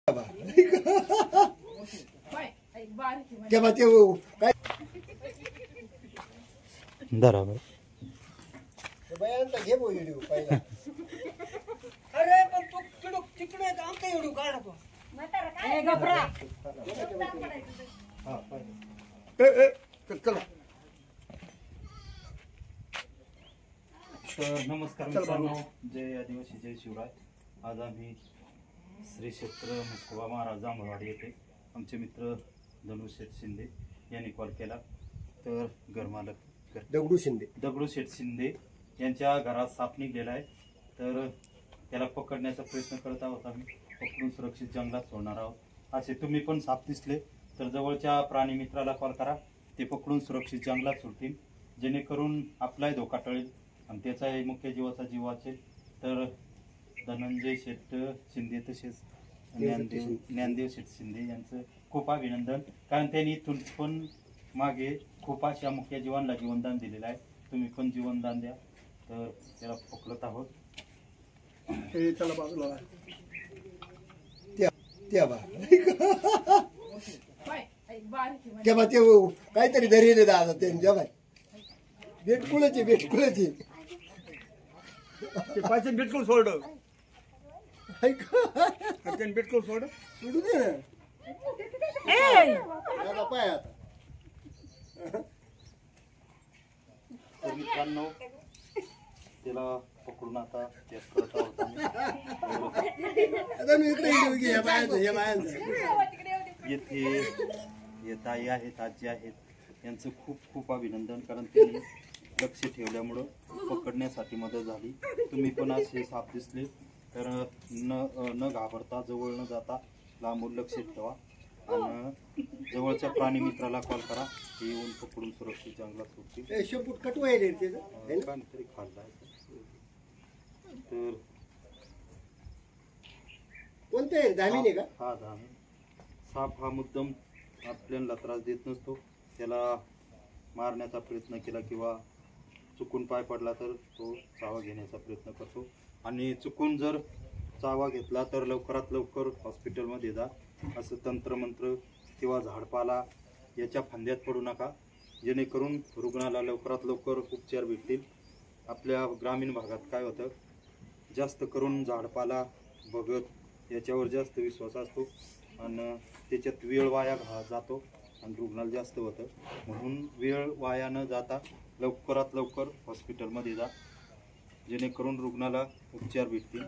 बरोबर अरे पण तू तिकडे आमचा व्हिडिओ काढा तू चला. नमस्कार मित्रांनो, जय आदिवासी जय शिवराय. आज आम्ही श्री क्षेत्र मुस्कोबा महाराज जांभळवाडी येथे आमचे मित्र धनुशेठ शिंदे यांनी कॉल केला. तर घरमालक दगडूशेठ शिंदे यांच्या घरात साप निघलेला आहे. तर त्याला पकडण्याचा प्रयत्न करत आहोत. आम्ही पकडून सुरक्षित जंगलात सोडणार आहोत. असे तुम्ही पण साप दिसले तर जवळच्या प्राणी मित्राला कॉल करा. ते पकडून सुरक्षित जंगलात सोडतील, जेणेकरून आपलाही धोका टळेल आणि त्याचाही मुख्य जीवाचा जीव वाचेल. तर धनंजय शेठ शिंदे तसेच ज्ञानदेव शेठ शिंदे यांचं खूप अभिनंदन, कारण त्यांनी इथून पण मागे खूप अशा मुख्य जीवांना जीवनदान दिलेलं आहे. तुम्ही पण जीवनदान द्या. तर त्याला पकडत आहोत. काहीतरी धरी दादा त्यांच्या बाय बेटकुळाचे पाच बिटकुल सोड बिटकुल सोड सोडू दे ना पाय आता. तर मित्रांनो, त्याला पकडून आता करत आहोत. येथे ताई आहेत, आजी आहेत, यांचं खूप खूप अभिनंदन, कारण त्यांनी लक्ष ठेवल्यामुळं पकडण्यासाठी मदत झाली. तुम्ही पण असे साप दिसले तर न घाबरता, जवळ न जाता लांबून लक्ष ठेवा आणि जवळच्या प्राणी मित्राला कॉल करा. ते येऊन पकडून सुरक्षित जंगलात सोडतील. शेपूट कटवायले काहीतरी खाल्लाय. तर कोणते धामीने का? हा धामी. साप हा मुद्दाम आपल्याला त्रास देत नसतो. त्याला मारण्याचा प्रयत्न केला किंवा चुकून पाय पडला तर तो चावा घेण्याचा प्रयत्न करतो. आणि चुकून जर चावा घेतला तर लवकरात लवकर हॉस्पिटलमध्ये जा. असं तंत्रमंत्र किंवा झाडपाला याच्या फंद्यात पडू नका, जेणेकरून रुग्णाला लवकरात लवकर उपचार भेटतील. आपल्या ग्रामीण भागात काय होतं, जास्त करून झाडपाला बघत याच्यावर जास्त विश्वास असतो आणि त्याच्यात वेळ वाया जातो आणि रुग्णाला जास्त होतं. म्हणून वेळ वाया न जाता लवकरात लवकर हॉस्पिटलमध्ये जा, जेणेकरून रुग्णाला उपचार भेटतील.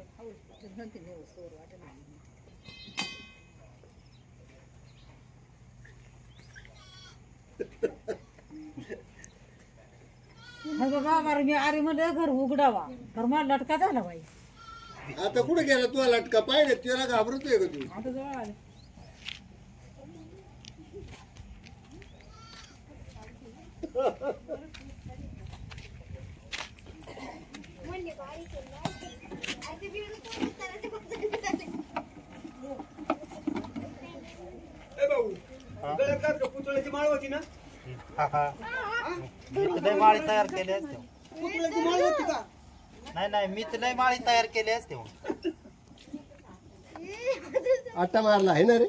अरे म्हणलं घर उघडावा, घर मला लटका झाला बाई. आता कुठे गेला तुला लटका? पाहिजे त्याला घाबरतोय का तू? आता जवळ आले. पुतळ्याची माळ होती ना? मी तर लय माळी तयार केली असते. पुतळ्याची माळ होती का? नाही, मी तर लय माळी तयार केली असते. आटा मारला आहे ना रे.